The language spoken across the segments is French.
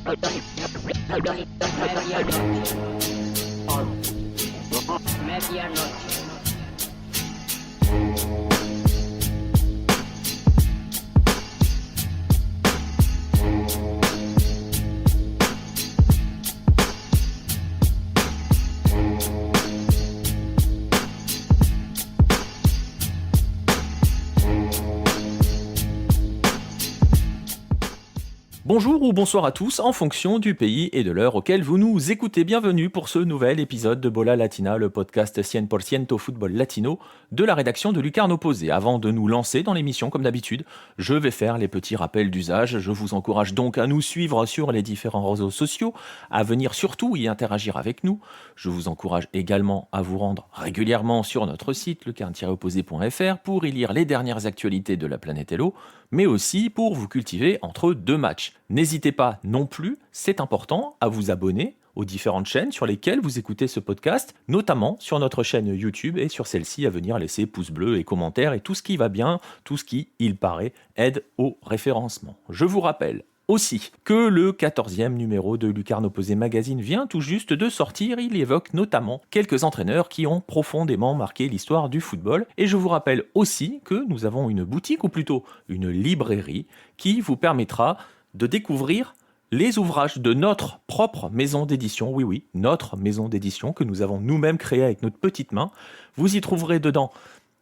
Medianoche. Bonjour ou bonsoir à tous, en fonction du pays et de l'heure auquel vous nous écoutez. Bienvenue pour ce nouvel épisode de Bola Latina, le podcast 100% football latino de la rédaction de Lucarne Opposé. Avant de nous lancer dans l'émission, comme d'habitude, je vais faire les petits rappels d'usage. Je vous encourage donc à nous suivre sur les différents réseaux sociaux, à venir surtout y interagir avec nous. Je vous encourage également à vous rendre régulièrement sur notre site, lucarne-opposé.fr, pour y lire les dernières actualités de la planète Hello, mais aussi pour vous cultiver entre deux matchs. N'hésitez pas non plus, c'est important, à vous abonner aux différentes chaînes sur lesquelles vous écoutez ce podcast, notamment sur notre chaîne YouTube et sur celle-ci à venir laisser pouces bleus et commentaires et tout ce qui va bien, tout ce qui, il paraît, aide au référencement. Je vous rappelle aussi que le 14e numéro de Lucarne Opposé Magazine vient tout juste de sortir. Il évoque notamment quelques entraîneurs qui ont profondément marqué l'histoire du football. Et je vous rappelle aussi que nous avons une boutique, ou plutôt une librairie, qui vous permettra de découvrir les ouvrages de notre propre maison d'édition. Oui, notre maison d'édition que nous avons nous-mêmes créée avec notre petite main. Vous y trouverez dedans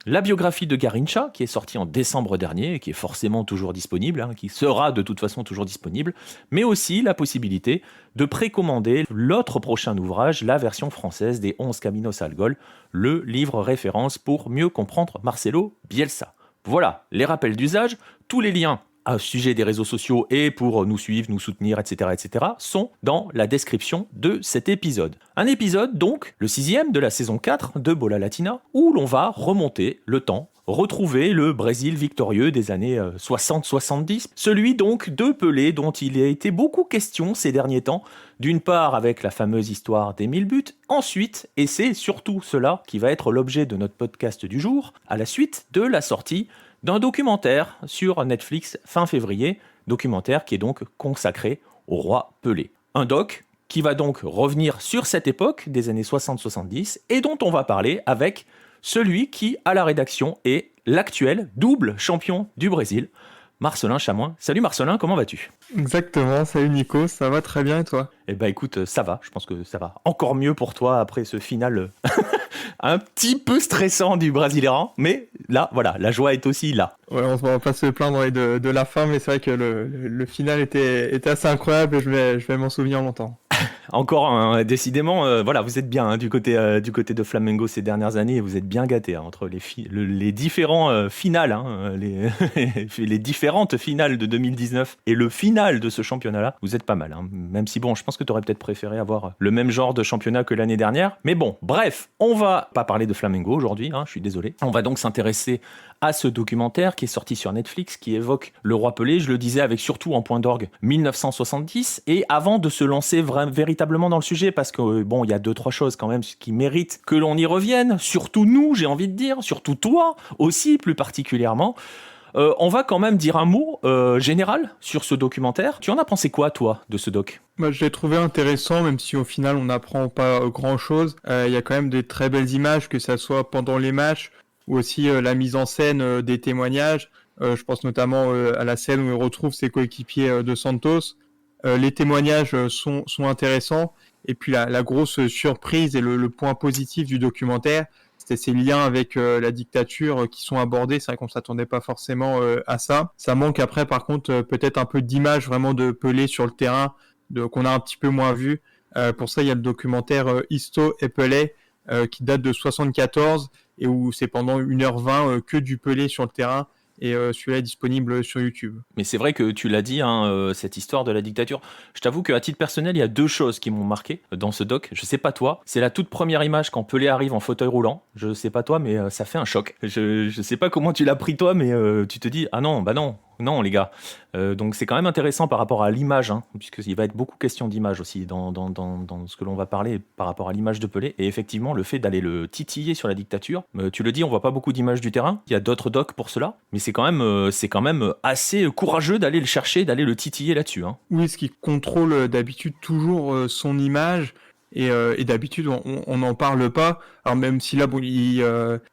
la biographie de Garrincha, qui est sortie en décembre dernier et qui est forcément toujours disponible, qui sera de toute façon toujours disponible, mais aussi la possibilité de précommander l'autre prochain ouvrage, la version française des 11 Caminos al Gol, le livre référence pour mieux comprendre Marcelo Bielsa. Voilà, les rappels d'usage, tous les liens à sujet des réseaux sociaux et pour nous suivre, nous soutenir, etc., sont dans la description de cet épisode. Un épisode donc, le 6e de la saison 4 de Bola Latina, où l'on va remonter le temps, retrouver le Brésil victorieux des années 60-70, celui donc de Pelé dont il a été beaucoup question ces derniers temps, d'une part avec la fameuse histoire des 1000 buts, ensuite, et c'est surtout cela qui va être l'objet de notre podcast du jour, à la suite de la sortie d'un documentaire sur Netflix fin février, documentaire qui est donc consacré au roi Pelé. Un doc qui va donc revenir sur cette époque des années 60-70 et dont on va parler avec celui qui, à la rédaction, est l'actuel double champion du Brésil, Marcelin Chamoin. Salut Marcelin, comment vas-tu ? Exactement, salut Nico, ça va très bien et toi ? Eh ben écoute, ça va, je pense que ça va encore mieux pour toi après ce final un petit peu stressant du Brésilien, mais là, voilà, la joie est aussi là. Ouais, on va pas se plaindre de la fin, mais c'est vrai que le final était assez incroyable et je vais m'en souvenir longtemps. Encore, décidément, voilà, vous êtes bien du côté de Flamengo ces dernières années, vous êtes bien gâtés entre les différents finales, les différentes finales de 2019 et le final de ce championnat-là, vous êtes pas mal. Même si, bon, je pense que tu aurais peut-être préféré avoir le même genre de championnat que l'année dernière. Mais bon, bref, on va pas parler de Flamengo aujourd'hui, je suis désolé. On va donc s'intéresser à ce documentaire qui est sorti sur Netflix, qui évoque le roi Pelé, je le disais avec surtout en point d'orgue 1970, et avant de se lancer véritablement dans le sujet, parce que bon, il y a 2-3 choses quand même qui méritent que l'on y revienne, surtout nous, j'ai envie de dire, surtout toi aussi plus particulièrement. On va quand même dire un mot général sur ce documentaire. Tu en as pensé quoi, toi, de ce doc ? Je l'ai trouvé intéressant, même si au final on n'apprend pas grand-chose. Il y a quand même des très belles images, que ça soit pendant les matchs, ou aussi la mise en scène des témoignages. Je pense notamment à la scène où il retrouve ses coéquipiers de Santos. Les témoignages sont intéressants. Et puis la grosse surprise et le point positif du documentaire, c'était ces liens avec la dictature qui sont abordés. C'est vrai qu'on ne s'attendait pas forcément à ça. Ça manque après, par contre, peut-être un peu d'images vraiment de Pelé sur le terrain, qu'on a un petit peu moins vu. Pour ça, il y a le documentaire Histo et Pelé, qui date de 74 et où c'est pendant 1h20 que du Pelé sur le terrain. Et celui-là est disponible sur YouTube. Mais c'est vrai que tu l'as dit, cette histoire de la dictature. Je t'avoue qu'à titre personnel, il y a 2 choses qui m'ont marqué dans ce doc. Je sais pas toi, c'est la toute première image quand Pelé arrive en fauteuil roulant. Je sais pas toi, mais ça fait un choc. Je sais pas comment tu l'as pris toi, mais tu te dis, ah non, bah non. Non, les gars. Donc c'est quand même intéressant par rapport à l'image, puisqu'il va être beaucoup question d'image aussi dans ce que l'on va parler par rapport à l'image de Pelé. Et effectivement, le fait d'aller le titiller sur la dictature, tu le dis, on voit pas beaucoup d'images du terrain. Il y a d'autres docs pour cela, mais c'est quand même assez courageux d'aller le chercher, d'aller le titiller là-dessus. Hein. Oui, ce qui contrôle d'habitude toujours son image. Et d'habitude, on n'en parle pas. Alors même si là, bon,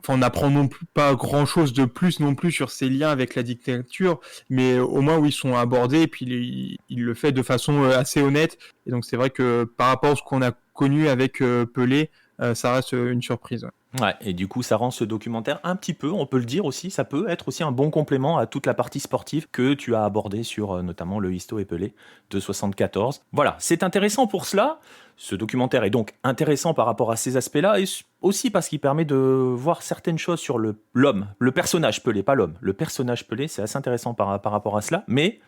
on n'apprend non plus pas grand-chose de plus non plus sur ses liens avec la dictature, mais au moins où ils sont abordés, et puis il le fait de façon assez honnête. Et donc c'est vrai que par rapport à ce qu'on a connu avec Pelé, ça reste une surprise. Ouais, et du coup, ça rend ce documentaire un petit peu, on peut le dire aussi, ça peut être aussi un bon complément à toute la partie sportive que tu as abordée sur notamment le Histo et Pelé de 74. Voilà, c'est intéressant pour cela. Ce documentaire est donc intéressant par rapport à ces aspects-là et aussi parce qu'il permet de voir certaines choses sur l'homme, le personnage Pelé, pas l'homme. Le personnage Pelé, c'est assez intéressant par rapport à cela, mais,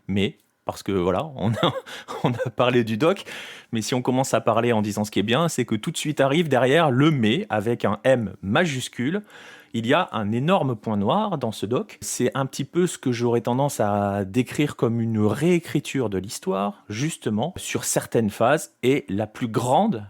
parce que voilà, on a parlé du doc, mais si on commence à parler en disant ce qui est bien, c'est que tout de suite arrive derrière le mais avec un M majuscule. Il y a un énorme point noir dans ce doc. C'est un petit peu ce que j'aurais tendance à décrire comme une réécriture de l'histoire, justement, sur certaines phases. Et la plus grande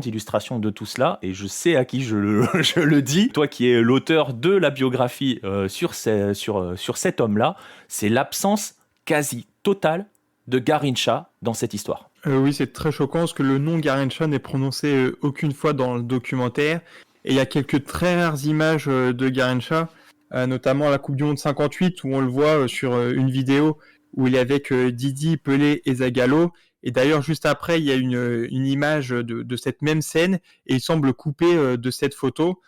illustration de tout cela, et je sais à qui je le dis, toi qui es l'auteur de la biographie sur cet homme-là, c'est l'absence quasi totale de Garrincha dans cette histoire. Oui, c'est très choquant parce que le nom Garrincha n'est prononcé aucune fois dans le documentaire. Et il y a quelques très rares images de Garrincha, notamment à la Coupe du Monde 58, où on le voit sur une vidéo où il est avec Didi, Pelé et Zagallo. Et d'ailleurs, juste après, il y a une image de cette même scène, et il semble coupé de cette photo,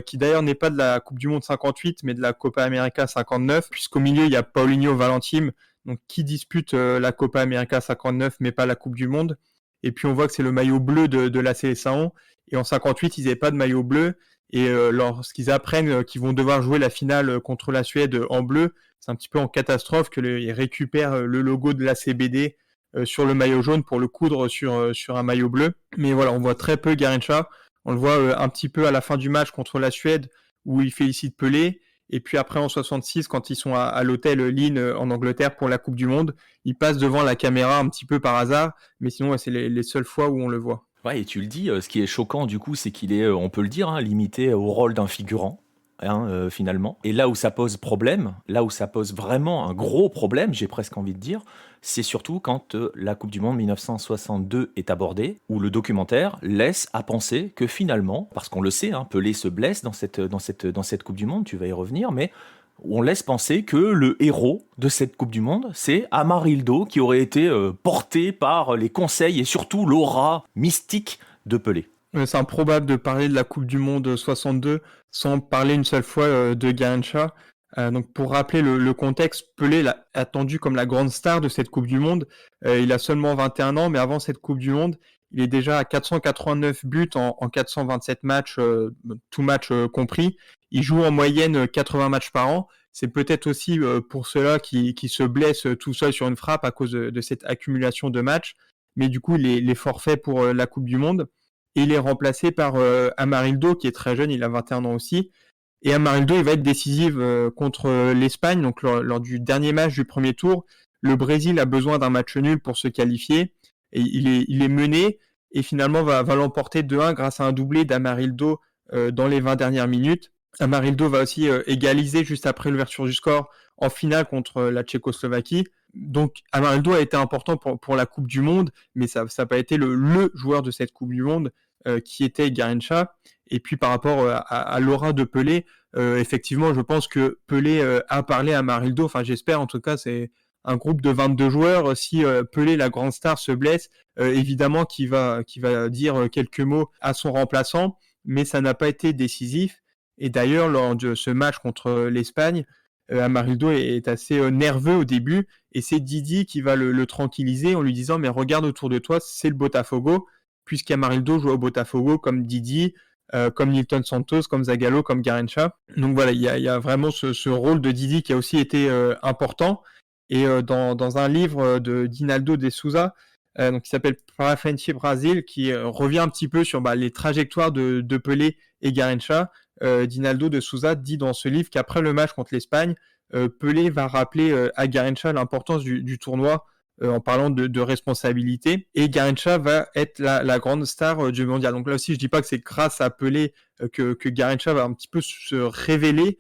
qui d'ailleurs n'est pas de la Coupe du Monde 58, mais de la Copa América 59, puisqu'au milieu, il y a Paulinho Valentim, donc qui dispute la Copa América 59, mais pas la Coupe du Monde. Et puis on voit que c'est le maillot bleu de la Seleção. Et en 58, ils n'avaient pas de maillot bleu. Et lorsqu'ils apprennent qu'ils vont devoir jouer la finale contre la Suède en bleu, c'est un petit peu en catastrophe qu'ils récupèrent le logo de la CBD sur le maillot jaune pour le coudre sur un maillot bleu. Mais voilà, on voit très peu Garrincha. On le voit un petit peu à la fin du match contre la Suède où il félicite Pelé. Et puis après, en 66, quand ils sont à l'hôtel Lynn en Angleterre pour la Coupe du Monde, ils passent devant la caméra un petit peu par hasard. Mais sinon, c'est les seules fois où on le voit. Ouais, et tu le dis, ce qui est choquant du coup, c'est qu'il est, on peut le dire, hein, limité au rôle d'un figurant. Finalement. Et là où ça pose problème, là où ça pose vraiment un gros problème, j'ai presque envie de dire, c'est surtout quand la Coupe du Monde 1962 est abordée, où le documentaire laisse à penser que finalement, parce qu'on le sait, hein, Pelé se blesse dans cette Coupe du Monde, tu vas y revenir, mais on laisse penser que le héros de cette Coupe du Monde, c'est Amarildo, qui aurait été porté par les conseils et surtout l'aura mystique de Pelé. C'est improbable de parler de la Coupe du Monde 62 sans parler une seule fois de Garrincha. Donc pour rappeler le contexte, Pelé l'a attendu comme la grande star de cette Coupe du Monde. Il a seulement 21 ans, mais avant cette Coupe du Monde, il est déjà à 489 buts en 427 matchs, tout match compris. Il joue en moyenne 80 matchs par an. C'est peut-être aussi pour cela qu'il se blesse tout seul sur une frappe à cause de cette accumulation de matchs. Mais du coup, il est forfait pour la Coupe du Monde. Et il est remplacé par Amarildo, qui est très jeune, il a 21 ans aussi. Et Amarildo, il va être décisif contre l'Espagne. Donc lors du dernier match du premier tour, le Brésil a besoin d'un match nul pour se qualifier. Et il est mené et finalement va l'emporter 2-1 grâce à un doublé d'Amarildo dans les 20 dernières minutes. Amarildo va aussi égaliser juste après l'ouverture du score en finale contre la Tchécoslovaquie. Donc Amarildo a été important pour la Coupe du Monde, mais ça n'a pas été le joueur de cette Coupe du Monde qui était Garrincha. Et puis par rapport à l'aura de Pelé, effectivement, je pense que Pelé a parlé à Amarildo. Enfin, j'espère en tout cas, c'est un groupe de 22 joueurs. Si Pelé, la grande star, se blesse, évidemment qu'il va dire quelques mots à son remplaçant, mais ça n'a pas été décisif. Et d'ailleurs, lors de ce match contre l'Espagne, Amarildo est assez nerveux au début, et c'est Didi qui va le tranquilliser en lui disant « Mais regarde autour de toi, c'est le Botafogo », puisqu'Amarildo joue au Botafogo comme Didi, comme Nilton Santos, comme Zagallo, comme Garrincha. Donc voilà, il y a vraiment ce rôle de Didi qui a aussi été important. Et dans un livre de Dinaldo de Souza, donc qui s'appelle Para Frente Brasil, qui revient un petit peu sur les trajectoires de Pelé et Garrincha, Dinaldo de Souza dit dans ce livre qu'après le match contre l'Espagne, Pelé va rappeler à Garrincha l'importance du tournoi en parlant de responsabilité, et Garrincha va être la grande star du mondial. Donc là aussi, je dis pas que c'est grâce à Pelé que Garrincha va un petit peu se révéler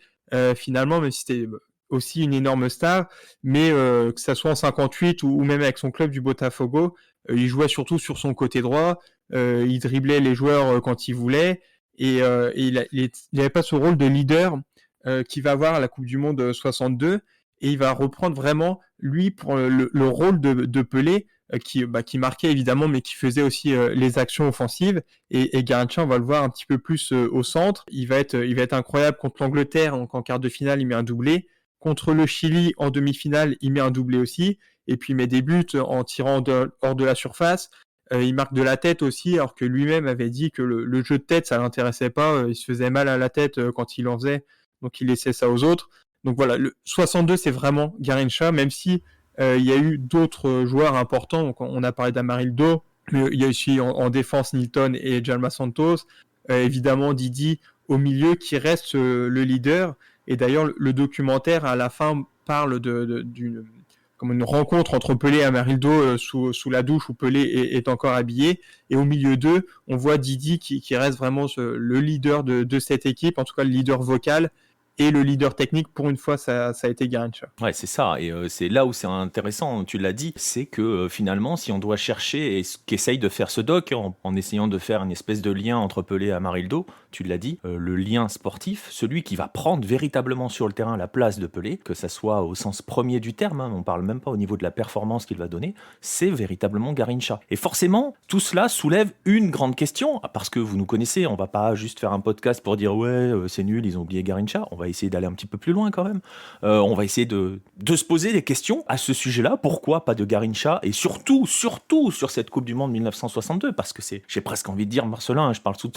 finalement, même si c'était aussi une énorme star, mais que ça soit en 58 ou même avec son club du Botafogo, il jouait surtout sur son côté droit, il driblait les joueurs quand il voulait, et il n'avait pas ce rôle de leader qu'il va avoir à la Coupe du Monde 62, et il va reprendre vraiment, lui, pour le rôle de Pelé, qui marquait évidemment, mais qui faisait aussi les actions offensives. Et Garrincha, on va le voir un petit peu plus au centre. Il va être incroyable contre l'Angleterre, donc en quart de finale, il met un doublé. Contre le Chili, en demi-finale, il met un doublé aussi. Et puis il met des buts en tirant hors de la surface. Il marque de la tête aussi, alors que lui-même avait dit que le jeu de tête, ça l'intéressait pas. Il se faisait mal à la tête quand il en faisait, donc il laissait ça aux autres. Donc voilà, le 62, c'est vraiment Garrincha, même si il y a eu d'autres joueurs importants. Donc on a parlé d'Amarildo, mais il y a aussi en défense Nilton et Djalma Santos. Évidemment Didi au milieu qui reste le leader. Et d'ailleurs, le documentaire à la fin parle d'une comme une rencontre entre Pelé et Amarildo sous la douche où Pelé est encore habillé. Et au milieu d'eux, on voit Didi qui reste vraiment le leader de cette équipe, en tout cas le leader vocal. Et le leader technique, pour une fois, ça a été Garrincha. Ouais, c'est ça. Et c'est là où c'est intéressant, tu l'as dit, c'est que finalement, si on doit chercher et qu'essaye de faire ce doc en essayant de faire une espèce de lien entre Pelé et Amarildo, tu l'as dit, le lien sportif, celui qui va prendre véritablement sur le terrain la place de Pelé, que ça soit au sens premier du terme, on parle même pas au niveau de la performance qu'il va donner, c'est véritablement Garrincha. Et forcément, tout cela soulève une grande question, parce que vous nous connaissez, on va pas juste faire un podcast pour dire ouais, c'est nul, ils ont oublié Garrincha, on va essayer d'aller un petit peu plus loin quand même. On va essayer de se poser des questions à ce sujet-là. Pourquoi pas de Garrincha? Et surtout sur cette Coupe du Monde 1962, parce que j'ai presque envie de dire, Marcelin, je parle sous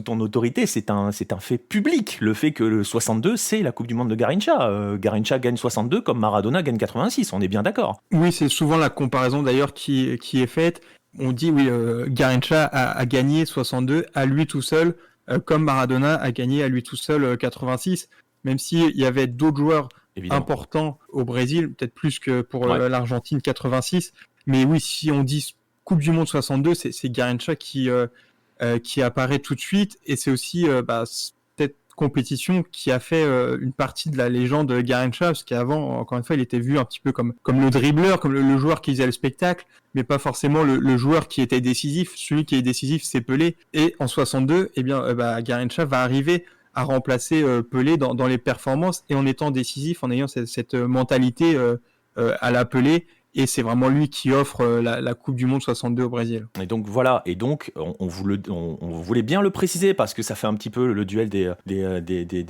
ton autorité, c'est un fait public, le fait que le 62, c'est la Coupe du Monde de Garrincha. Garrincha gagne 62 comme Maradona gagne 86, on est bien d'accord. Oui, c'est souvent la comparaison d'ailleurs qui est faite. On dit, oui, Garrincha a gagné 62 à lui tout seul, comme Maradona a gagné à lui tout seul 86, même s'il y avait d'autres joueurs importants au Brésil, peut-être plus que pour l'Argentine 86. Mais oui, si on dit Coupe du Monde 62, c'est Garrincha qui apparaît tout de suite, et c'est aussi cette compétition qui a fait une partie de la légende Garrincha, parce qu'avant, encore une fois, il était vu un petit peu comme le dribbleur, comme le joueur qui faisait le spectacle, mais pas forcément le joueur qui était décisif. Celui qui est décisif, c'est Pelé. Et en 62, Garrincha va arriver à remplacer Pelé dans les performances, et en étant décisif, en ayant cette mentalité à la Pelé. Et c'est vraiment lui qui offre la Coupe du Monde 62 au Brésil. Et donc voilà, on voulait bien le préciser, parce que ça fait un petit peu le duel des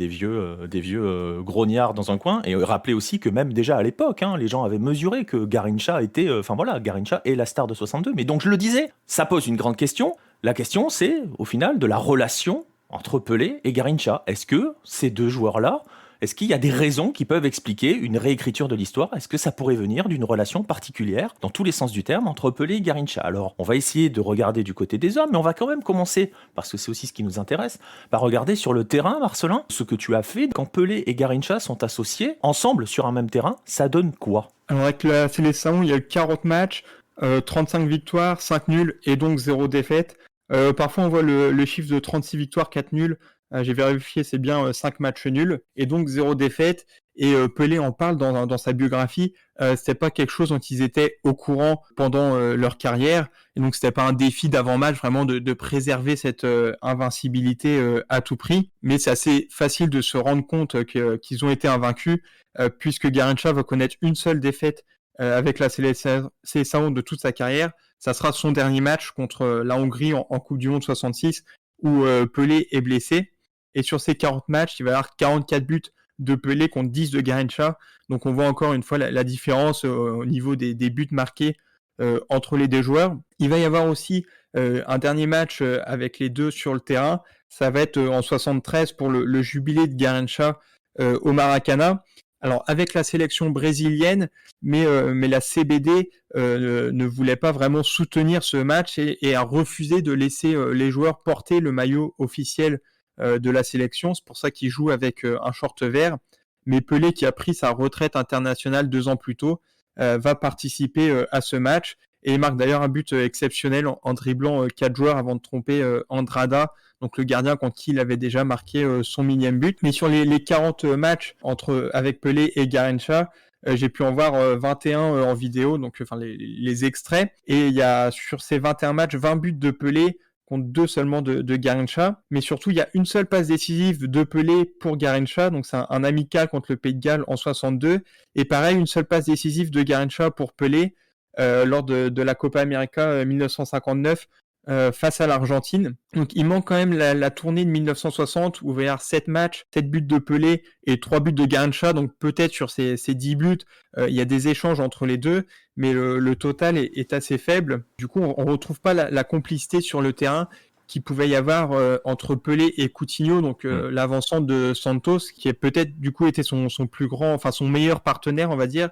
vieux grognards dans un coin, et rappeler aussi que même déjà à l'époque, les gens avaient mesuré que Garrincha Garrincha est la star de 62. Mais donc je le disais, ça pose une grande question. La question, c'est au final de la relation entre Pelé et Garrincha. Est-ce que ces deux joueurs-là, est-ce qu'il y a des raisons qui peuvent expliquer une réécriture de l'histoire? Est-ce que ça pourrait venir d'une relation particulière, dans tous les sens du terme, entre Pelé et Garrincha? Alors, on va essayer de regarder du côté des hommes, mais on va quand même commencer, parce que c'est aussi ce qui nous intéresse, par regarder sur le terrain, Marcelin, ce que tu as fait. Quand Pelé et Garrincha sont associés, ensemble, sur un même terrain, ça donne quoi? Alors, avec la sélection, il y a eu 40 matchs, 35 victoires, 5 nuls, et donc 0 défaite. Parfois, on voit le chiffre de 36 victoires, 4 nuls. J'ai vérifié, c'est bien 5 matchs nuls, et donc 0 défaite. Et Pelé en parle dans sa biographie. C'était pas quelque chose dont ils étaient au courant pendant leur carrière, et donc c'était pas un défi d'avant-match vraiment de préserver cette invincibilité à tout prix. Mais c'est assez facile de se rendre compte qu'ils ont été invaincus, puisque Garrincha va connaître une seule défaite avec la sélection de toute sa carrière. Ça sera son dernier match contre la Hongrie en Coupe du Monde 66, où Pelé est blessé. Et sur ces 40 matchs, il va y avoir 44 buts de Pelé contre 10 de Garrincha. Donc on voit encore une fois la différence au niveau des buts marqués entre les deux joueurs. Il va y avoir aussi un dernier match avec les deux sur le terrain. Ça va être en 73 pour le jubilé de Garrincha au Maracana. Alors avec la sélection brésilienne, mais la CBD ne voulait pas vraiment soutenir ce match et a refusé de laisser les joueurs porter le maillot officiel de la sélection. C'est pour ça qu'il joue avec un short vert. Mais Pelé, qui a pris sa retraite internationale 2 ans plus tôt, va participer à ce match, et il marque d'ailleurs un but exceptionnel en dribblant 4 joueurs avant de tromper Andrada. donc le gardien contre qui il avait déjà marqué son millième but. Mais sur les 40 matchs avec Pelé et Garrincha, j'ai pu en voir 21 en vidéo, donc enfin les extraits. Et il y a sur ces 21 matchs 20 buts de Pelé contre 2 seulement de Garrincha. Mais surtout, il y a une seule passe décisive de Pelé pour Garrincha, donc c'est un amical contre le Pays de Galles en 62. Et pareil, une seule passe décisive de Garrincha pour Pelé lors de la Copa América 1959 face à l'Argentine. Donc il manque quand même la tournée de 1960 où il va y avoir 7 matchs, 7 buts de Pelé et 3 buts de Garrincha. Donc peut-être sur ces 10 buts, il y a des échanges entre les deux, mais le total est assez faible. Du coup, on retrouve pas la complicité sur le terrain qu'il pouvait y avoir entre Pelé et Coutinho, donc l'avancement de Santos, qui a peut-être du coup été son plus grand, enfin son meilleur partenaire, on va dire,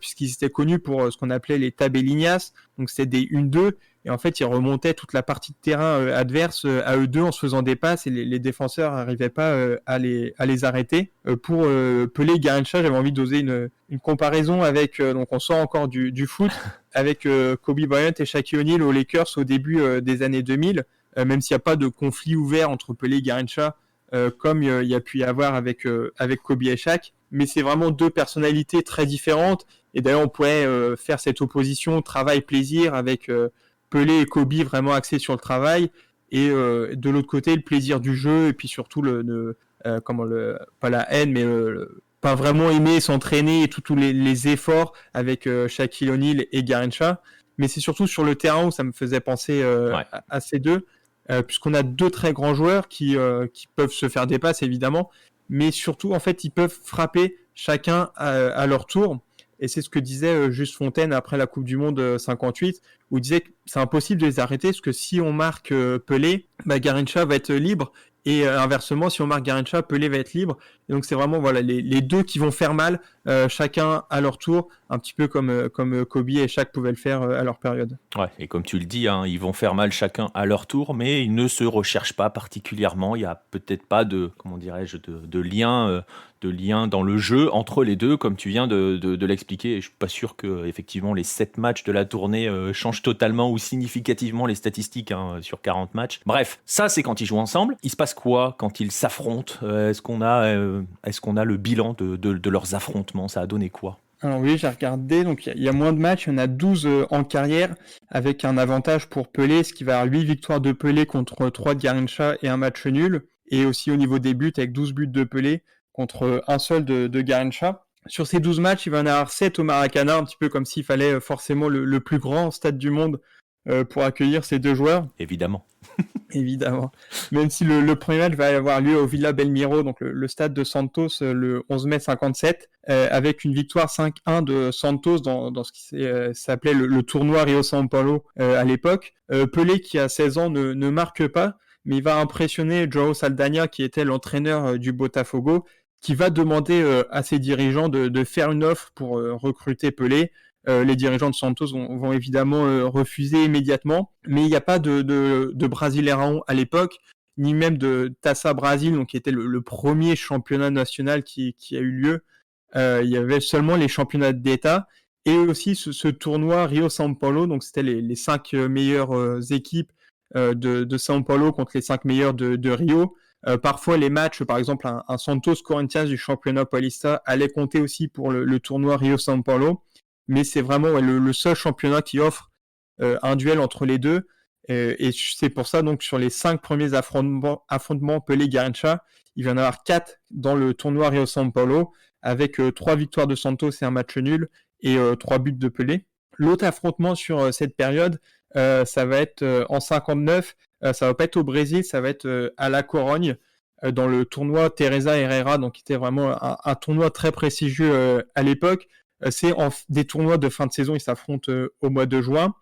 puisqu'ils étaient connus pour ce qu'on appelait les tabellinas, donc c'était des 1-2, et en fait ils remontaient toute la partie de terrain adverse à eux deux en se faisant des passes, et les défenseurs n'arrivaient pas à les arrêter. Pour Pelé et Garrincha, j'avais envie d'oser une comparaison avec, donc on sort encore du foot, avec Kobe Bryant et Shaquille O'Neal aux Lakers au début des années 2000, même s'il n'y a pas de conflit ouvert entre Pelé et Garrincha, comme il y a pu y avoir avec Kobe et Shaq, mais c'est vraiment deux personnalités très différentes, et d'ailleurs on pourrait faire cette opposition travail-plaisir avec Pelé et Kobe vraiment axés sur le travail, et de l'autre côté le plaisir du jeu, et puis surtout pas la haine, mais pas vraiment aimer s'entraîner et tous les efforts avec Shaquille O'Neal et Garrincha. Mais c'est surtout sur le terrain où ça me faisait penser à ces deux, puisqu'on a deux très grands joueurs qui peuvent se faire des passes évidemment, mais surtout en fait ils peuvent frapper chacun à leur tour. Et c'est ce que disait Juste Fontaine après la Coupe du Monde 58, où il disait que c'est impossible de les arrêter, parce que si on marque Pelé, Garrincha va être libre, et inversement, si on marque Garrincha, Pelé va être libre. Et donc c'est vraiment les deux qui vont faire mal, chacun à leur tour, un petit peu comme Kobe et Shaq pouvaient le faire à leur période. Ouais, et comme tu le dis, hein, ils vont faire mal chacun à leur tour, mais ils ne se recherchent pas particulièrement. Il n'y a peut-être pas de, comment dirais-je, de lien dans le jeu entre les deux, comme tu viens de l'expliquer. Et je suis pas sûr que effectivement les 7 matchs de la tournée changent totalement ou significativement les statistiques sur 40 matchs. Bref, ça c'est quand ils jouent ensemble. Il se passe quoi quand ils s'affrontent? Est-ce qu'on a le bilan de leurs affrontements? Ça a donné quoi? Alors oui, j'ai regardé, donc il y a moins de matchs, il y en a 12 en carrière, avec un avantage pour Pelé, ce qui va avoir 8 victoires de Pelé contre 3 de Garrincha et un match nul, et aussi au niveau des buts, avec 12 buts de Pelé contre un seul de Garrincha. Sur ces 12 matchs, il va en avoir 7 au Maracana, un petit peu comme s'il fallait forcément le plus grand stade du monde pour accueillir ces deux joueurs. Évidemment. Évidemment. Même si le premier match va avoir lieu au Villa Belmiro, donc le stade de Santos, le 11 mai 57, avec une victoire 5-1 de Santos dans ce qui s'appelait le tournoi Rio-São Paulo à l'époque. Pelé, qui a 16 ans, ne marque pas, mais il va impressionner João Saldanha, qui était l'entraîneur du Botafogo, qui va demander à ses dirigeants de faire une offre pour recruter Pelé. Les dirigeants de Santos vont évidemment refuser immédiatement, mais il n'y a pas de Brasileirão à l'époque, ni même de Taça Brasil, donc qui était le premier championnat national qui a eu lieu. Il y avait seulement les championnats d'État, et aussi ce tournoi Rio-São Paulo, donc c'était les 5 meilleures équipes de São Paulo contre les 5 meilleures de Rio. Parfois les matchs, par exemple un Santos Corinthians du championnat paulista allait compter aussi pour le tournoi Rio-São Paulo, mais c'est vraiment le seul championnat qui offre un duel entre les deux, et c'est pour ça donc sur les 5 premiers affrontements Pelé-Garrincha, il va y en avoir 4 dans le tournoi Rio-São Paulo, avec 3 victoires de Santos et un match nul, et 3 buts de Pelé. L'autre affrontement sur cette période, ça va être en 59, ça va pas être au Brésil, ça va être à La Corogne, dans le tournoi Teresa Herrera, donc qui était vraiment un tournoi très prestigieux à l'époque. C'est des tournois de fin de saison, ils s'affrontent au mois de juin,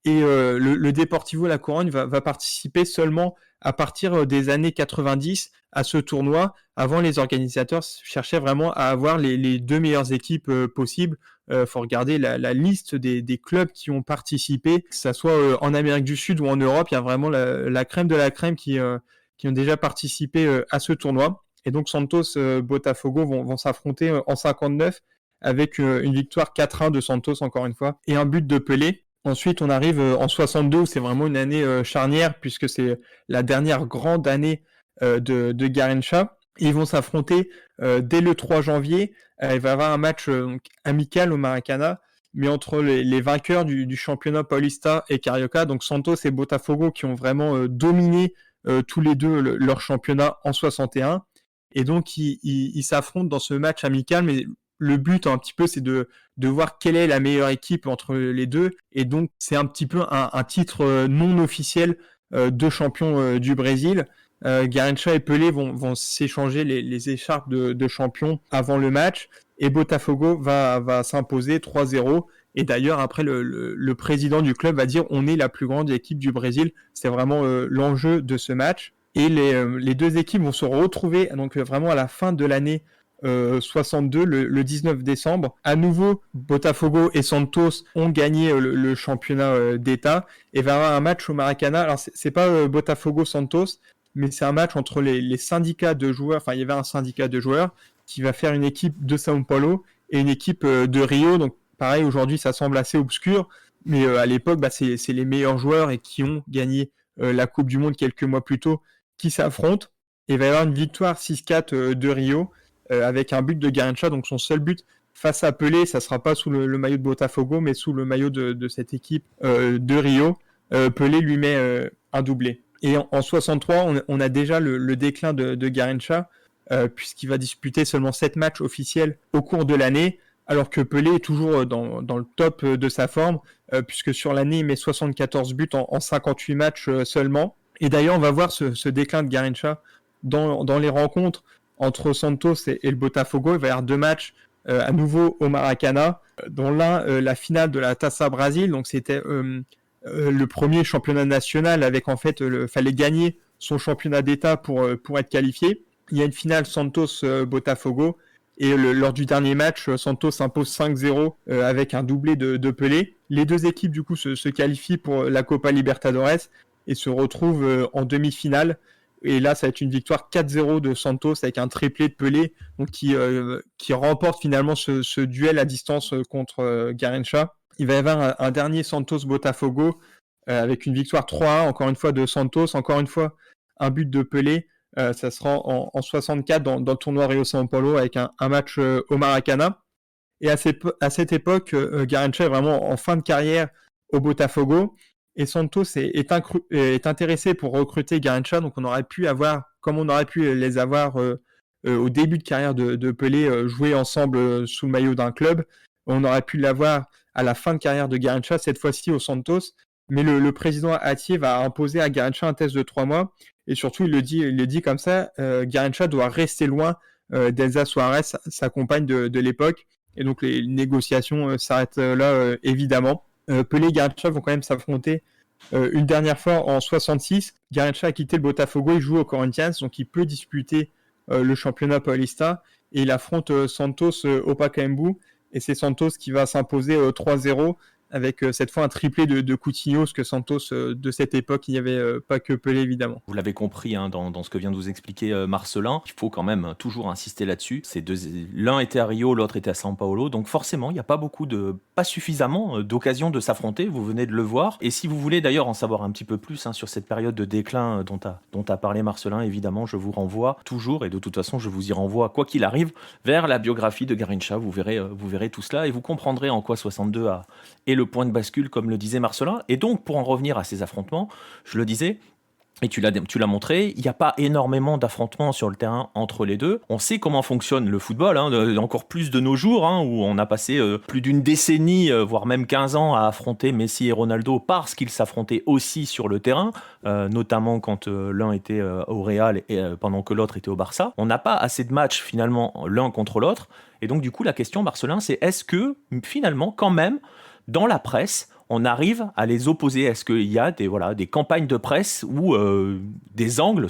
et le Deportivo La Corogne va participer seulement à partir des années 90 à ce tournoi. Avant, les organisateurs cherchaient vraiment à avoir les 2 meilleures équipes possibles. Faut regarder la liste des clubs qui ont participé, que ça soit en Amérique du Sud ou en Europe, il y a vraiment la crème de la crème qui ont déjà participé à ce tournoi. Et donc Santos Botafogo vont s'affronter en 59, avec une victoire 4-1 de Santos encore une fois, et un but de Pelé. Ensuite, on arrive en 62, où c'est vraiment une année charnière, puisque c'est la dernière grande année de Garrincha. Ils vont s'affronter dès le 3 janvier. Il va y avoir un match donc, amical au Maracana, mais entre les vainqueurs du championnat Paulista et Carioca, donc Santos et Botafogo, qui ont vraiment dominé tous les deux leur championnat en 61. Et donc, ils s'affrontent dans ce match amical, mais le but un petit peu, c'est de voir quelle est la meilleure équipe entre les deux. Et donc, c'est un petit peu un titre non officiel de champion du Brésil. Garrincha et Pelé vont s'échanger les écharpes de champion avant le match. Et Botafogo va s'imposer 3-0. Et d'ailleurs, après, le président du club va dire on est la plus grande équipe du Brésil. C'est vraiment l'enjeu de ce match. Et les deux équipes vont se retrouver donc vraiment à la fin de l'année 62, le 19 décembre. À nouveau, Botafogo et Santos ont gagné le championnat d'État. Et va y avoir un match au Maracana. Alors, c'est pas Botafogo-Santos, mais c'est un match entre les syndicats de joueurs. Enfin, il y avait un syndicat de joueurs qui va faire une équipe de São Paulo et une équipe de Rio. Donc, pareil, aujourd'hui, ça semble assez obscur. Mais à l'époque, c'est les meilleurs joueurs et qui ont gagné la Coupe du Monde quelques mois plus tôt qui s'affrontent. Et il va y avoir une victoire 6-4 de Rio avec un but de Garrincha. Donc, son seul but face à Pelé, ça ne sera pas sous le maillot de Botafogo, mais sous le maillot de cette équipe de Rio. Pelé lui met un doublé. Et en 63, on a déjà le déclin de Garrincha, puisqu'il va disputer seulement 7 matchs officiels au cours de l'année, alors que Pelé est toujours dans le top de sa forme, puisque sur l'année, il met 74 buts en 58 matchs seulement. Et d'ailleurs, on va voir ce déclin de Garrincha dans les rencontres entre Santos et le Botafogo. Il va y avoir 2 matchs à nouveau au Maracana, dont l'un, la finale de la Taça Brasil, donc c'était... le premier championnat national avec en fait fallait gagner son championnat d'État pour être qualifié. Il y a une finale Santos-Botafogo et lors du dernier match, Santos s'impose 5-0 avec un doublé de Pelé. Les deux équipes du coup se qualifient pour la Copa Libertadores et se retrouvent en demi-finale. Et là, ça va être une victoire 4-0 de Santos avec un triplé de Pelé, donc qui remporte finalement ce duel à distance contre Garrincha. Il va y avoir un dernier Santos-Botafogo avec une victoire 3-1, encore une fois de Santos, encore une fois un but de Pelé. Ça sera en 64 dans le tournoi Rio-São Paulo avec un match au Maracana. Et à cette époque, Garrincha est vraiment en fin de carrière au Botafogo. Et Santos est intéressé pour recruter Garrincha. Donc on aurait pu avoir, comme on aurait pu les avoir au début de carrière de Pelé, jouer ensemble sous le maillot d'un club. On aurait pu l'avoir à la fin de carrière de Garrincha, cette fois-ci au Santos. Mais le président Atié va imposer à Garrincha un test de 3 mois. Et surtout, il le dit comme ça, Garrincha doit rester loin d'Elsa Suarez, sa compagne de l'époque. Et donc les négociations s'arrêtent là, évidemment. Pelé et Garrincha vont quand même s'affronter une dernière fois en 66. Garrincha a quitté le Botafogo, il joue au Corinthians, donc il peut disputer le championnat paulista. Et il affronte Santos au Pacaembu. Et c'est Santos qui va s'imposer 3-0 avec cette fois un triplé de Coutinho, parce que Santos, de cette époque, il n'y avait pas que Pelé, évidemment. Vous l'avez compris dans ce que vient de vous expliquer Marcelin, il faut quand même toujours insister là-dessus. L'un était à Rio, l'autre était à São Paulo, donc forcément, il n'y a pas suffisamment d'occasions de s'affronter, vous venez de le voir. Et si vous voulez d'ailleurs en savoir un petit peu plus sur cette période de déclin dont a parlé Marcelin, évidemment, je vous renvoie toujours, et de toute façon, je vous y renvoie, quoi qu'il arrive, vers la biographie de Garrincha. Vous verrez tout cela, et vous comprendrez en quoi 62 est le point de bascule, comme le disait Marcelin. Et donc, pour en revenir à ces affrontements, je le disais, et tu l'as montré, il n'y a pas énormément d'affrontements sur le terrain entre les deux. On sait comment fonctionne le football, encore plus de nos jours, où on a passé plus d'une décennie, voire même 15 ans à affronter Messi et Ronaldo parce qu'ils s'affrontaient aussi sur le terrain, notamment quand l'un était au Real et pendant que l'autre était au Barça. On n'a pas assez de matchs finalement l'un contre l'autre. Et donc du coup, la question, Marcelin, c'est est-ce que finalement, quand même, dans la presse, on arrive à les opposer? Est-ce qu'il y a des campagnes de presse ou des angles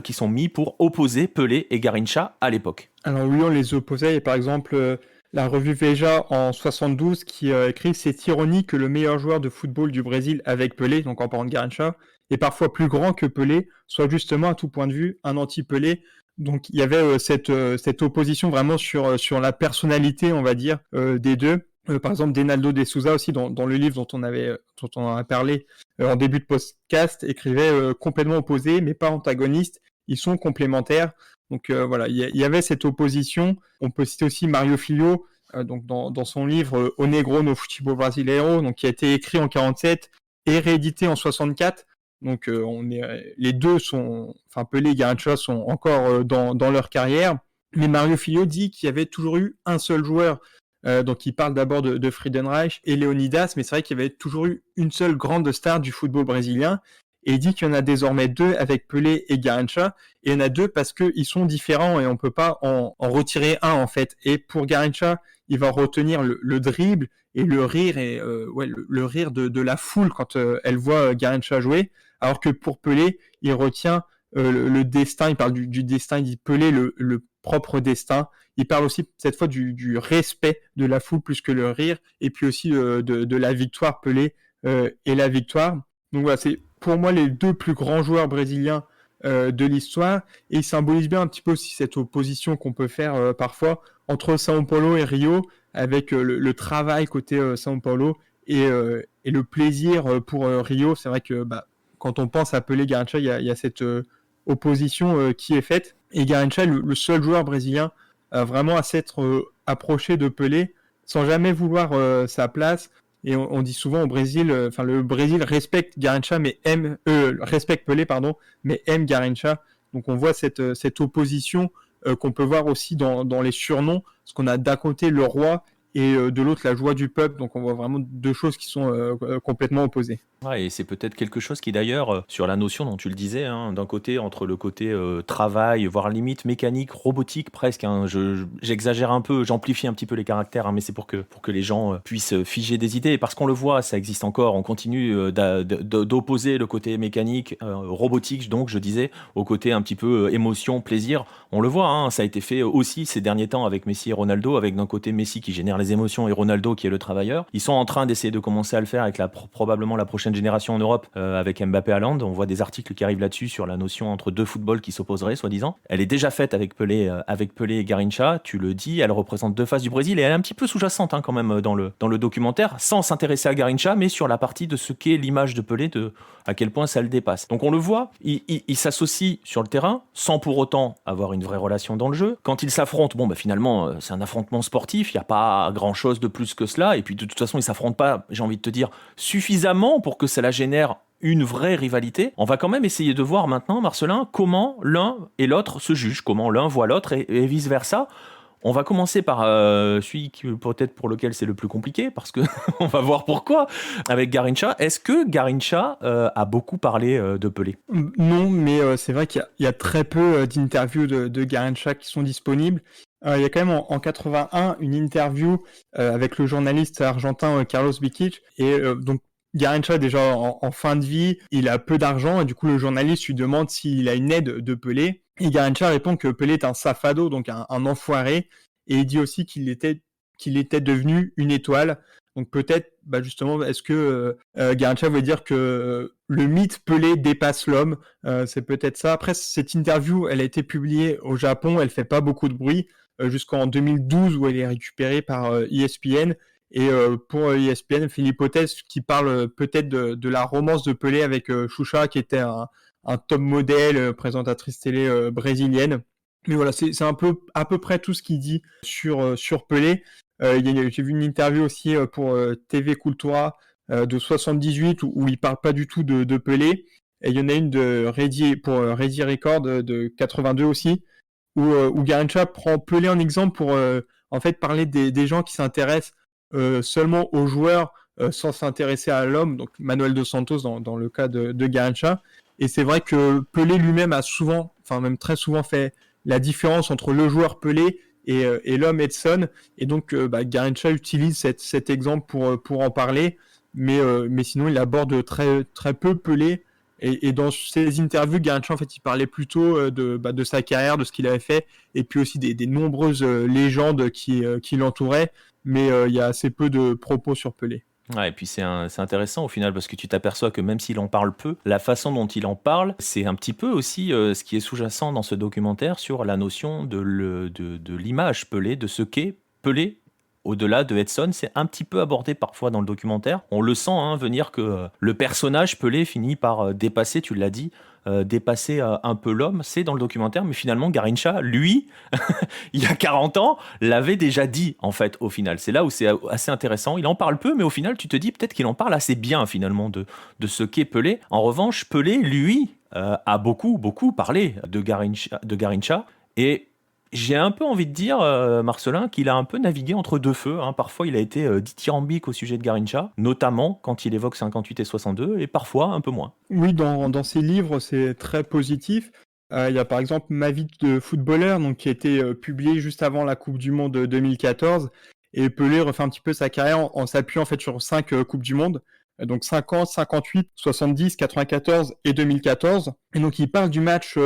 qui sont mis pour opposer Pelé et Garrincha à l'époque? Alors oui, on les opposait. Et par exemple, la revue Veja en 72 qui écrit « C'est ironique que le meilleur joueur de football du Brésil avec Pelé, donc en parlant de Garrincha, est parfois plus grand que Pelé, soit justement à tout point de vue un anti-Pelé ». Donc il y avait cette opposition vraiment sur la personnalité, on va dire, des deux. Par exemple, Denaldo de Souza aussi, dans le livre dont on a parlé en début de podcast, écrivait complètement opposés, mais pas antagonistes. Ils sont complémentaires. Donc voilà, il y avait cette opposition. On peut citer aussi Mario Filho, donc dans son livre O Negro no Futebol Brasileiro, donc qui a été écrit en 47 et réédité en 64. Donc les deux sont, enfin Pelé et Garrincha sont encore dans leur carrière. Mais Mario Filho dit qu'il y avait toujours eu un seul joueur. Donc il parle d'abord de Friedenreich et Leonidas, mais c'est vrai qu'il y avait toujours eu une seule grande star du football brésilien. Et il dit qu'il y en a désormais deux avec Pelé et Garrincha. Et il y en a deux parce qu'ils sont différents et on ne peut pas en retirer un en fait. Et pour Garrincha, il va retenir le dribble et le rire, le rire de la foule quand elle voit Garrincha jouer. Alors que pour Pelé, il retient le destin, il parle du destin, il dit Pelé le propre destin. Il parle aussi cette fois du respect de la foule plus que le rire, et puis aussi de la victoire, Pelé et la victoire. Donc voilà, c'est pour moi les deux plus grands joueurs brésiliens de l'histoire, et ils symbolisent bien un petit peu aussi cette opposition qu'on peut faire parfois entre São Paulo et Rio, avec le travail côté São Paulo et le plaisir pour Rio. C'est vrai que quand on pense à Pelé, Garrincha, il y a cette opposition qui est faite. Et Garrincha est le seul joueur brésilien vraiment à s'être approché de Pelé sans jamais vouloir sa place. Et on dit souvent au Brésil, le Brésil respecte Garrincha, mais respecte Pelé, pardon, mais aime Garrincha. Donc on voit cette opposition qu'on peut voir aussi dans les surnoms, parce qu'on a d'un côté le roi et de l'autre la joie du peuple. Donc on voit vraiment deux choses qui sont complètement opposées. Ouais, et c'est peut-être quelque chose qui d'ailleurs, sur la notion dont tu le disais, hein, d'un côté, entre le côté travail, voire limite mécanique, robotique presque, hein, j'exagère un peu, j'amplifie un petit peu les caractères, hein, mais c'est pour que les gens puissent figer des idées, parce qu'on le voit, ça existe encore, on continue d'opposer le côté mécanique, robotique, donc je disais, au côté un petit peu émotion, plaisir. On le voit, hein, ça a été fait aussi ces derniers temps avec Messi et Ronaldo, avec d'un côté Messi qui génère les émotions et Ronaldo qui est le travailleur. Ils sont en train d'essayer de commencer à le faire avec probablement la prochaine génération en Europe avec Mbappé Haaland. On voit des articles qui arrivent là-dessus sur la notion entre deux footballs qui s'opposeraient, soi-disant. Elle est déjà faite avec Pelé et Garrincha, tu le dis, elle représente deux faces du Brésil et elle est un petit peu sous-jacente quand même dans le documentaire, sans s'intéresser à Garrincha, mais sur la partie de ce qu'est l'image de Pelé, à quel point ça le dépasse. Donc on le voit, il s'associe sur le terrain sans pour autant avoir une vraie relation dans le jeu. Quand ils s'affrontent, finalement c'est un affrontement sportif, il n'y a pas grand-chose de plus que cela, et puis de toute façon ils s'affrontent pas, j'ai envie de te dire, suffisamment pour que cela génère une vraie rivalité. On va quand même essayer de voir maintenant, Marcelin, comment l'un et l'autre se jugent, comment l'un voit l'autre et vice-versa. On va commencer par celui peut-être pour lequel c'est le plus compliqué, parce que on va voir pourquoi, avec Garrincha. Est-ce que Garrincha a beaucoup parlé de Pelé ? Non, mais c'est vrai qu'il y a très peu d'interviews de Garrincha qui sont disponibles. Il y a quand même en 81 une interview avec le journaliste argentin Carlos Bikic, et donc Garrincha déjà en fin de vie, il a peu d'argent, et du coup le journaliste lui demande s'il a une aide de Pelé, et Garrincha répond que Pelé est un safado, donc un enfoiré, et il dit aussi qu'il était devenu une étoile. Donc peut-être, justement, est-ce que Garrincha veut dire que le mythe Pelé dépasse l'homme? C'est peut-être ça. Après, cette interview, elle a été publiée au Japon, elle fait pas beaucoup de bruit, jusqu'en 2012 où elle est récupérée par ESPN. Et pour ESPN, fait l'hypothèse qui parle peut-être de la romance de Pelé avec Xuxa, qui était un top modèle, présentatrice télé brésilienne. Mais voilà, c'est à peu près tout ce qu'il dit sur Pelé. J'ai vu une interview aussi pour TV Cultura de 78 où il parle pas du tout de Pelé. Et il y en a une pour Ready Record de 82 aussi, où Garrincha prend Pelé en exemple pour en fait parler des gens qui s'intéressent seulement aux joueurs sans s'intéresser à l'homme, donc Manuel dos Santos dans le cas de Garrincha. Et c'est vrai que Pelé lui-même a souvent, enfin même très souvent, fait la différence entre le joueur Pelé et l'homme Edson. Et donc Garrincha utilise cet exemple pour en parler, mais sinon il aborde très, très peu Pelé. Et dans ses interviews, Garrincha, en fait, il parlait plutôt de sa carrière, de ce qu'il avait fait, et puis aussi des nombreuses légendes qui l'entouraient, mais il y a assez peu de propos sur Pelé. Ouais, et puis c'est intéressant au final, parce que tu t'aperçois que même s'il en parle peu, la façon dont il en parle, c'est un petit peu aussi ce qui est sous-jacent dans ce documentaire sur la notion de l'image Pelé, de ce qu'est Pelé au-delà de Edson, c'est un petit peu abordé parfois dans le documentaire. On le sent venir que le personnage Pelé finit par dépasser, tu l'as dit, dépasser un peu l'homme, c'est dans le documentaire, mais finalement Garrincha, lui, il y a 40 ans, l'avait déjà dit en fait au final. C'est là où c'est assez intéressant. Il en parle peu, mais au final tu te dis peut-être qu'il en parle assez bien finalement de ce qu'est Pelé. En revanche, Pelé, lui, a beaucoup parlé de Garrincha et j'ai un peu envie de dire, Marcelin, qu'il a un peu navigué entre deux feux, hein. Parfois, il a été dithyrambique au sujet de Garrincha, notamment quand il évoque 58 et 62, et parfois un peu moins. Oui, dans ses livres, c'est très positif. Il y a par exemple Ma vie de footballeur, donc, qui a été publié juste avant la Coupe du Monde 2014. Et Pelé refait un petit peu sa carrière en s'appuyant en fait sur 5 Coupes du Monde. Donc 50, 58, 70, 94 et 2014. Et donc il parle du match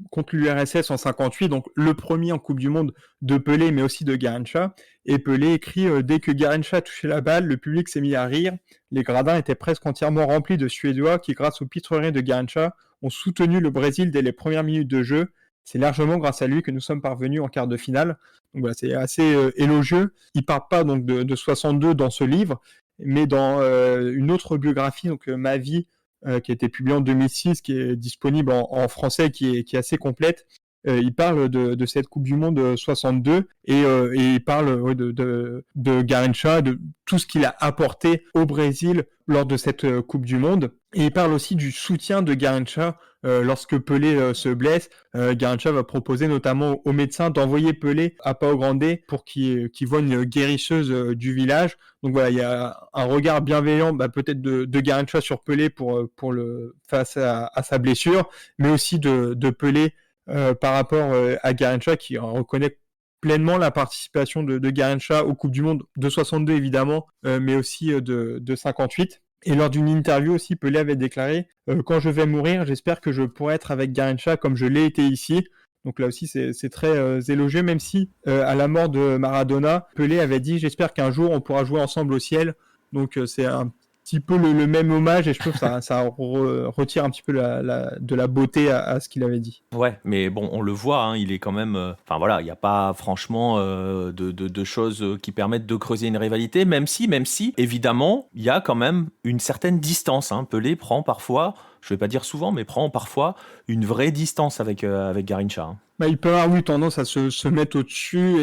contre l'URSS en 58, donc le premier en Coupe du Monde de Pelé, mais aussi de Garrincha. Et Pelé écrit dès que Garrincha touchait la balle, le public s'est mis à rire. Les gradins étaient presque entièrement remplis de Suédois qui, grâce aux pitreries de Garrincha, ont soutenu le Brésil dès les premières minutes de jeu. C'est largement grâce à lui que nous sommes parvenus en quart de finale. Donc voilà, c'est assez élogieux. Il ne parle pas donc de 62 dans ce livre, mais dans une autre biographie, donc Ma vie, qui a été publiée en 2006, qui est disponible en français, qui est assez complète. Il parle de cette Coupe du Monde 62 et il parle de Garrincha, de tout ce qu'il a apporté au Brésil lors de cette Coupe du Monde. Et il parle aussi du soutien de Garrincha lorsque Pelé se blesse. Garrincha va proposer notamment aux médecins d'envoyer Pelé à Pau Grande pour qu'il voit une guérisseuse du village. Donc voilà, il y a un regard bienveillant peut-être de Garrincha sur Pelé pour le face à sa blessure, mais aussi de Pelé par rapport à Garrincha, qui reconnaît pleinement la participation de Garrincha aux Coupes du Monde de 62 évidemment, mais aussi de 58. Et lors d'une interview aussi, Pelé avait déclaré quand je vais mourir, j'espère que je pourrai être avec Garrincha comme je l'ai été ici. Donc là aussi, c'est très élogieux, même si à la mort de Maradona, Pelé avait dit j'espère qu'un jour on pourra jouer ensemble au ciel. Donc c'est un petit peu le même hommage, et je trouve que ça retire un petit peu de la beauté à ce qu'il avait dit. Ouais, mais bon, on le voit, hein, il est quand même. Enfin voilà, il n'y a pas franchement de choses qui permettent de creuser une rivalité, même si, évidemment, il y a quand même une certaine distance, hein. Pelé prend parfois, je vais pas dire souvent, mais prend parfois une vraie distance avec Garrincha, hein. Il peut avoir, oui, tendance à se mettre au-dessus,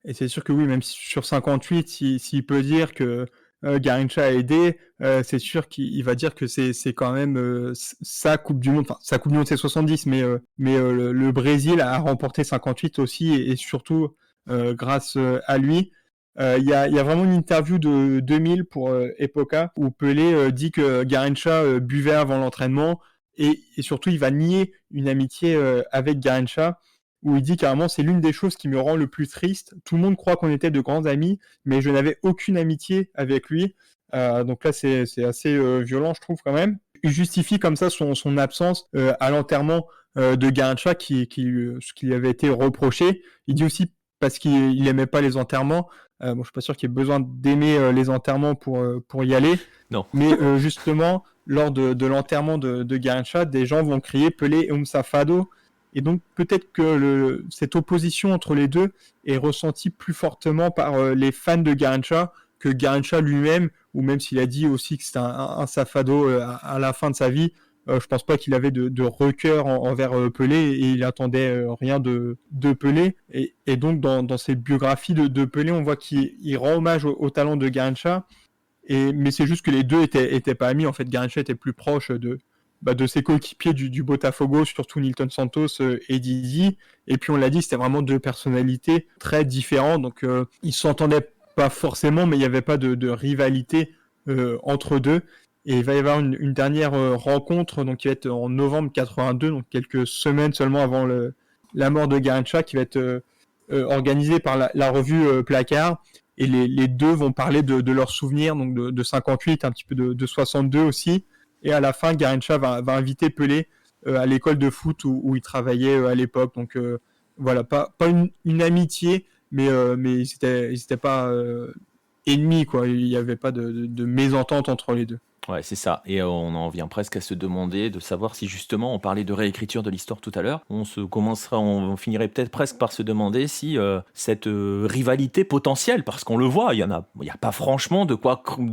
et c'est sûr que oui, même sur 58, s'il peut dire que Garrincha a aidé, c'est sûr qu'il va dire que c'est quand même sa Coupe du Monde. Enfin, sa Coupe du Monde, c'est 70, mais le Brésil a remporté 58 aussi, et surtout grâce à lui. Il y a vraiment une interview de 2000 pour Epoca où Pelé dit que Garrincha buvait avant l'entraînement, et surtout il va nier une amitié avec Garrincha, où il dit carrément c'est l'une des choses qui me rend le plus triste. Tout le monde croit qu'on était de grands amis, mais je n'avais aucune amitié avec lui. Donc là c'est assez violent, je trouve, quand même. Il justifie comme ça son absence à l'enterrement de Garrincha, ce qui lui avait été reproché. Il dit aussi parce qu'il n'aimait pas les enterrements. Bon, je suis pas sûr qu'il y ait besoin d'aimer les enterrements pour y aller. Non. Mais justement, lors de l'enterrement de Garrincha, des gens vont crier Pelé et Safado. Et donc peut-être que cette opposition entre les deux est ressentie plus fortement par les fans de Garrincha que Garrincha lui-même, ou même s'il a dit aussi que c'était un Safado à la fin de sa vie. Je pense pas qu'il avait de rencœur envers Pelé, et il attendait rien de Pelé. Et donc dans cette biographie de Pelé, on voit qu'il rend hommage au talent de Garrincha. Mais c'est juste que les deux étaient pas amis. En fait, Garrincha était plus proche de ses coéquipiers du Botafogo, surtout Nilton Santos et Didi. Et puis on l'a dit, c'était vraiment deux personnalités très différentes. Donc ils s'entendaient pas forcément, mais il n'y avait pas de rivalité entre deux. Et il va y avoir une dernière rencontre, donc qui va être en novembre 82, donc quelques semaines seulement avant la mort de Garrincha, qui va être organisée par la revue Placard. Et les deux vont parler de leurs souvenirs, donc de 58, un petit peu de 62 aussi. Et à la fin, Garrincha va inviter Pelé à l'école de foot où il travaillait à l'époque. Donc voilà, pas une amitié, mais ils n'étaient pas ennemis, quoi. Il n'y avait pas de mésentente entre les deux. Ouais, c'est ça. Et on en vient presque à se demander de savoir si justement, on parlait de réécriture de l'histoire tout à l'heure, on finirait peut-être presque par se demander si cette rivalité potentielle, parce qu'on le voit, il y a pas franchement de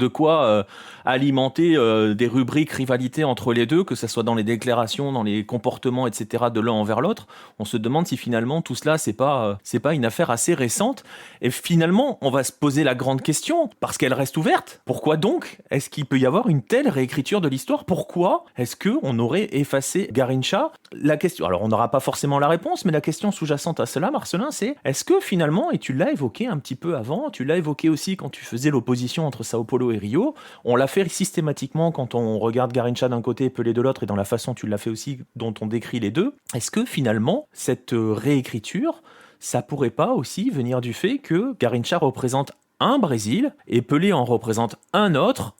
quoi alimenter des rubriques rivalité entre les deux, que ce soit dans les déclarations, dans les comportements, etc. de l'un envers l'autre. On se demande si finalement tout cela, c'est pas une affaire assez récente. Et finalement, on va se poser la grande question, parce qu'elle reste ouverte. Pourquoi donc est-ce qu'il peut y avoir une telle réécriture de l'histoire? Pourquoi est-ce qu'on aurait effacé Garincha? La question, alors on n'aura pas forcément la réponse, mais la question sous-jacente à cela, Marcelin, c'est est-ce que finalement, et tu l'as évoqué un petit peu avant, tu l'as évoqué aussi quand tu faisais l'opposition entre Sao Paulo et Rio, on l'a fait systématiquement quand on regarde Garincha d'un côté et Pelé de l'autre, et dans la façon tu l'as fait aussi, dont on décrit les deux, est-ce que finalement, cette réécriture, ça pourrait pas aussi venir du fait que Garincha représente un Brésil et Pelé en représente un autre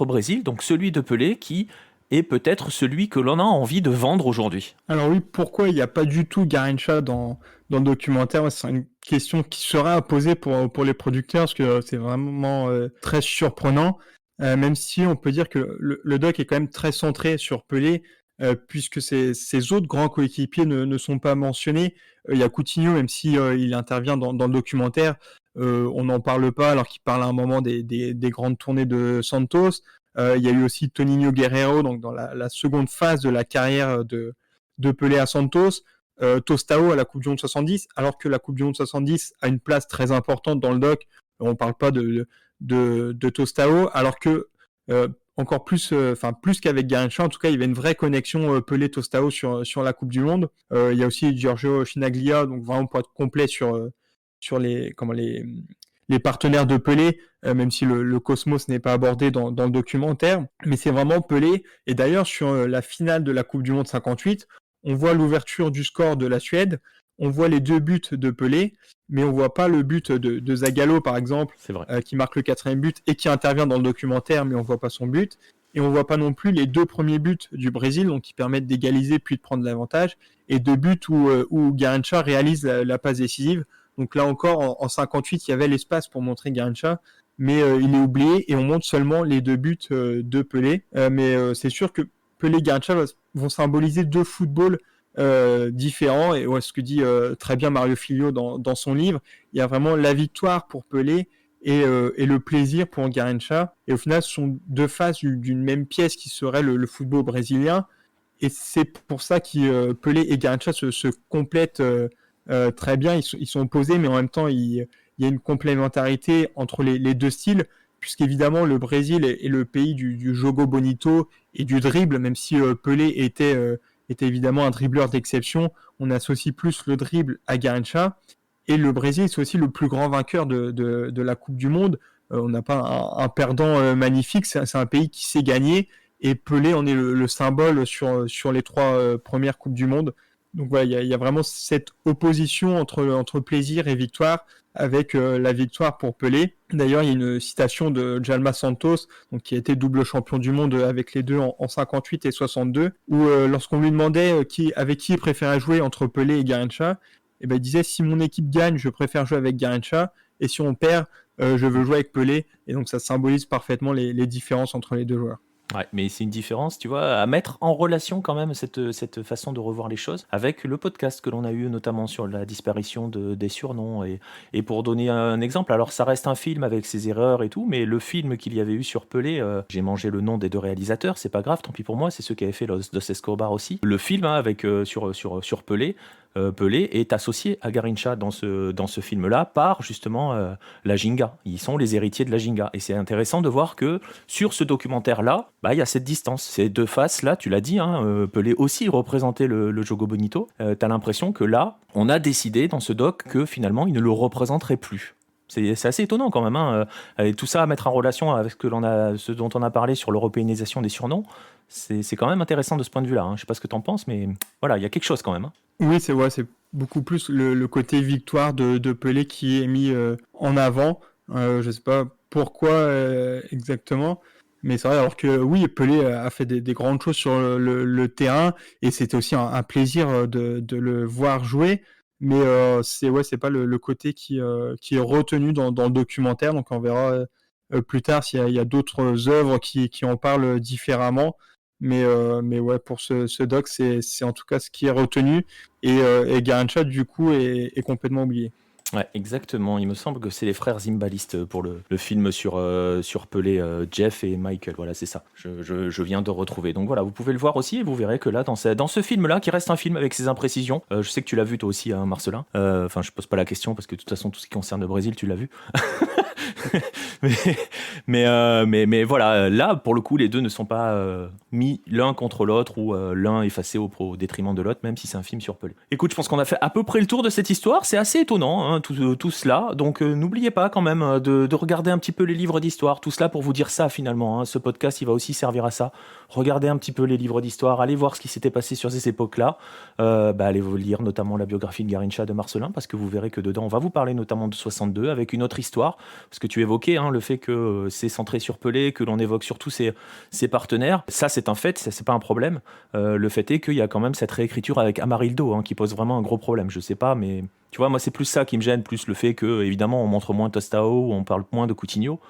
Brésil, donc celui de Pelé qui est peut-être celui que l'on a envie de vendre aujourd'hui. Alors oui, pourquoi il n'y a pas du tout Garincha dans le documentaire? C'est une question qui sera à poser pour les producteurs, parce que c'est vraiment très surprenant, même si on peut dire que le doc est quand même très centré sur Pelé, puisque ses autres grands coéquipiers ne sont pas mentionnés. Il y a Coutinho, même si il intervient dans le documentaire, on n'en parle pas, alors qu'il parle à un moment des grandes tournées de Santos. Il y a eu aussi Toninho Guerreiro, donc dans la seconde phase de la carrière de Pelé à Santos. Tostao à la Coupe du Monde 70, alors que la Coupe du Monde 70 a une place très importante dans le doc. On ne parle pas de Tostao, alors que encore plus, plus qu'avec Garincha, en tout cas, il y avait une vraie connexion Pelé-Tostao sur la Coupe du Monde. Il y a aussi Giorgio Chinaglia, donc vraiment pour être complet sur les partenaires de Pelé, même si le Cosmos n'est pas abordé dans le documentaire. Mais c'est vraiment Pelé. Et d'ailleurs, sur la finale de la Coupe du Monde 58, on voit l'ouverture du score de la Suède, on voit les 2 buts de Pelé, mais on voit pas le but de Zagallo, par exemple, qui marque le 4e but et qui intervient dans le documentaire, mais on voit pas son but. Et on voit pas non plus les 2 premiers buts du Brésil, donc qui permettent d'égaliser puis de prendre l'avantage, et 2 buts où Garincha réalise la passe décisive. Donc là encore, en 58, il y avait l'espace pour montrer Garincha, mais il est oublié et on montre seulement les 2 buts de Pelé. Mais c'est sûr que Pelé et Garincha vont symboliser 2 footballs différents, et ce que dit très bien Mario Filho dans son livre, il y a vraiment la victoire pour Pelé et le plaisir pour Garincha, et au final ce sont 2 faces d'une même pièce qui serait le football brésilien, et c'est pour ça que Pelé et Garincha se complètent très bien. Ils sont opposés, mais en même temps il y a une complémentarité entre les 2 styles, puisqu'évidemment le Brésil est le pays du jogo bonito et du dribble, même si Pelé était évidemment un dribbleur d'exception. On associe plus le dribble à Garincha, et le Brésil, c'est aussi le plus grand vainqueur de la Coupe du Monde. On n'a pas un perdant magnifique, c'est un pays qui sait gagner, et Pelé en est le symbole sur les 3 premières Coupes du Monde. Donc voilà, il y a vraiment cette opposition entre plaisir et victoire, avec la victoire pour Pelé. D'ailleurs, il y a une citation de Djalma Santos, donc qui a été double champion du monde avec les deux en 58 et 62, où lorsqu'on lui demandait avec qui il préférait jouer entre Pelé et Garincha, il disait: si mon équipe gagne, je préfère jouer avec Garincha, et si on perd, je veux jouer avec Pelé. Et donc ça symbolise parfaitement les différences entre les 2 joueurs. Ouais, mais c'est une différence, tu vois, à mettre en relation quand même cette façon de revoir les choses avec le podcast que l'on a eu notamment sur la disparition des surnoms. Et pour donner un exemple, alors ça reste un film avec ses erreurs et tout, mais le film qu'il y avait eu sur Pelé, j'ai mangé le nom des 2 réalisateurs, c'est pas grave, tant pis pour moi, c'est ceux qui avaient fait Los Escobar aussi. Le film avec sur Pelé, Pelé est associé à Garincha dans ce film-là par justement la Ginga. Ils sont les héritiers de la Ginga. Et c'est intéressant de voir que sur ce documentaire-là, il y a cette distance. Ces 2 faces-là, tu l'as dit, Pelé aussi représentait le Jogo Bonito. T'as l'impression que là, on a décidé dans ce doc que finalement, il ne le représenterait plus. C'est assez étonnant quand même. Et tout ça à mettre en relation avec ce dont on a parlé sur l'européanisation des surnoms, c'est quand même intéressant de ce point de vue-là. Je sais pas ce que t'en penses, mais voilà, il y a quelque chose quand même. Oui, c'est beaucoup plus le côté victoire de Pelé qui est mis en avant. Je sais pas pourquoi exactement, mais c'est vrai, alors que oui, Pelé a fait des grandes choses sur le terrain, et c'était aussi un plaisir de le voir jouer. Mais c'est pas le côté qui est retenu dans le documentaire, donc on verra plus tard s'il y a d'autres œuvres qui en parlent différemment. Mais ouais, pour ce doc, c'est en tout cas ce qui est retenu. Et Garrincha, du coup, est complètement oublié. Ouais, exactement. Il me semble que c'est les frères Zimbalist pour le film sur Pelé, Jeff et Michael. Voilà, c'est ça. Je viens de retrouver. Donc voilà, vous pouvez le voir aussi et vous verrez que là, dans ce film-là, qui reste un film avec ses imprécisions, je sais que tu l'as vu toi aussi, hein, Marcelin. Enfin, je pose pas la question parce que de toute façon, tout ce qui concerne le Brésil, tu l'as vu. mais voilà, là, pour le coup, les deux ne sont pas mis l'un contre l'autre ou l'un effacé au détriment de l'autre, même si c'est un film sur Pelé. Écoute, je pense qu'on a fait à peu près le tour de cette histoire. C'est assez étonnant, hein, tout cela. Donc, n'oubliez pas quand même de regarder un petit peu les livres d'histoire. Tout cela pour vous dire ça, finalement. Hein. Ce podcast, il va aussi servir à ça. Regardez un petit peu les livres d'histoire. Allez voir ce qui s'était passé sur ces époques-là. Allez vous lire notamment la biographie de Garrincha de Marcelin, parce que vous verrez que dedans, on va vous parler notamment de 62 avec une autre histoire. Parce que tu évoquais le fait que c'est centré sur Pelé, que l'on évoque surtout ses partenaires. Ça, c'est un fait, ça, c'est pas un problème. Le fait est qu'il y a quand même cette réécriture avec Amarildo qui pose vraiment un gros problème. Je sais pas, mais tu vois, moi, c'est plus ça qui me gêne, plus le fait que, évidemment, on montre moins Tostao, on parle moins de Coutinho.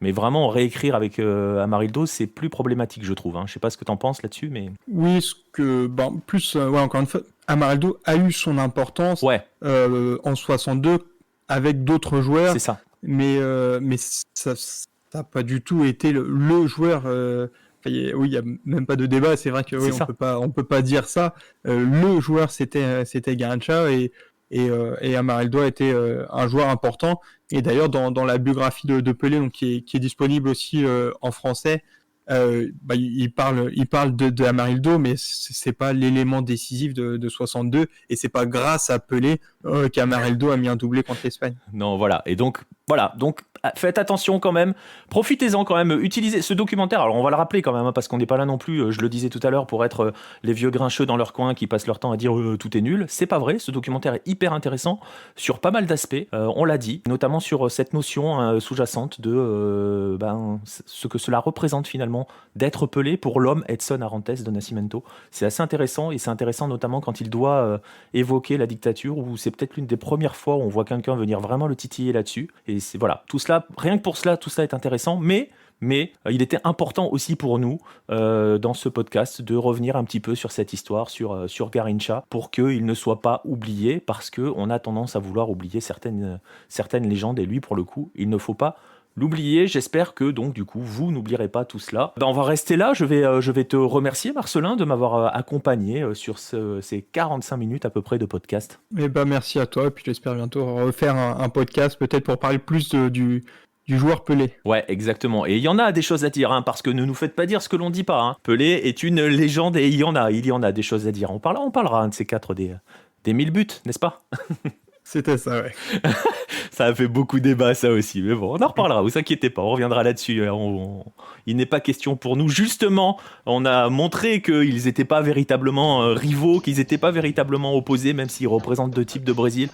Mais vraiment, réécrire avec Amarildo, c'est plus problématique, je trouve. Je sais pas ce que t'en penses là-dessus, mais... Oui, encore une fois, Amarildo a eu son importance en 62 avec d'autres joueurs. C'est ça. Mais ça n'a pas du tout été le joueur. Il n'y a même pas de débat. C'est vrai que on peut pas dire ça. Le joueur, c'était Garrincha et Amarildo a été un joueur important. Et d'ailleurs, dans la biographie de Pelé, donc qui est disponible aussi en français, il parle de Amarildo, mais c'est pas l'élément décisif de 62, et c'est pas grâce à Pelé qu'Amarildo a mis un doublé contre l'Espagne. Non, voilà. Et donc faites attention quand même, profitez-en quand même, utilisez ce documentaire. Alors on va le rappeler quand même, parce qu'on n'est pas là non plus, je le disais tout à l'heure, pour être les vieux grincheux dans leur coin qui passent leur temps à dire tout est nul. C'est pas vrai, ce documentaire est hyper intéressant sur pas mal d'aspects, on l'a dit, notamment sur cette notion sous-jacente de ce que cela représente finalement d'être Pelé pour l'homme Edson Arantes do Nascimento. C'est assez intéressant, et c'est intéressant notamment quand il doit évoquer la dictature, où c'est peut-être l'une des premières fois où on voit quelqu'un venir vraiment le titiller là-dessus. Et c'est voilà, tout cela, rien que pour cela, tout cela est intéressant, mais il était important aussi pour nous, dans ce podcast, de revenir un petit peu sur cette histoire, sur Garrincha, pour qu'il ne soit pas oublié, parce qu'on a tendance à vouloir oublier certaines légendes, et lui, pour le coup, il ne faut pas l'oublier. J'espère que, donc, du coup, vous n'oublierez pas tout cela. On va rester là. Je vais te remercier, Marcelin, de m'avoir accompagné sur ces 45 minutes à peu près de podcast. Merci à toi, et puis j'espère bientôt refaire un podcast, peut-être pour parler plus du joueur Pelé. Ouais, exactement. Et il y en a des choses à dire, parce que ne nous faites pas dire ce que l'on dit pas. Pelé est une légende, et il y en a des choses à dire. On parlera un de ces quatre des 1000 buts, n'est-ce pas? C'était ça, ouais. Ça a fait beaucoup débat, ça aussi. Mais bon, on en reparlera, vous inquiétez pas, on reviendra là-dessus. Il n'est pas question pour nous. Justement, on a montré qu'ils n'étaient pas véritablement rivaux, qu'ils n'étaient pas véritablement opposés, même s'ils représentent deux types de Brésil.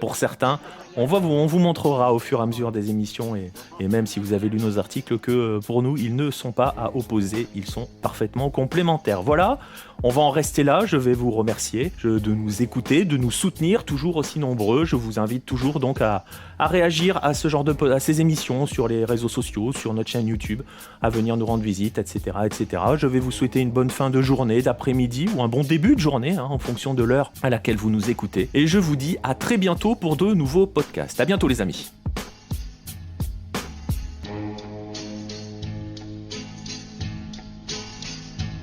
Pour certains, on vous montrera au fur et à mesure des émissions, et même si vous avez lu nos articles, que pour nous, ils ne sont pas à opposer, ils sont parfaitement complémentaires. Voilà, on va en rester là. Je vais vous remercier de nous écouter, de nous soutenir, toujours aussi nombreux. Je vous invite toujours donc à réagir à ce genre à ces émissions sur les réseaux sociaux, sur notre chaîne YouTube, à venir nous rendre visite, etc., etc. Je vais vous souhaiter une bonne fin de journée, d'après-midi, ou un bon début de journée, en fonction de l'heure à laquelle vous nous écoutez. Et je vous dis à très bientôt pour de nouveaux podcasts. À bientôt les amis.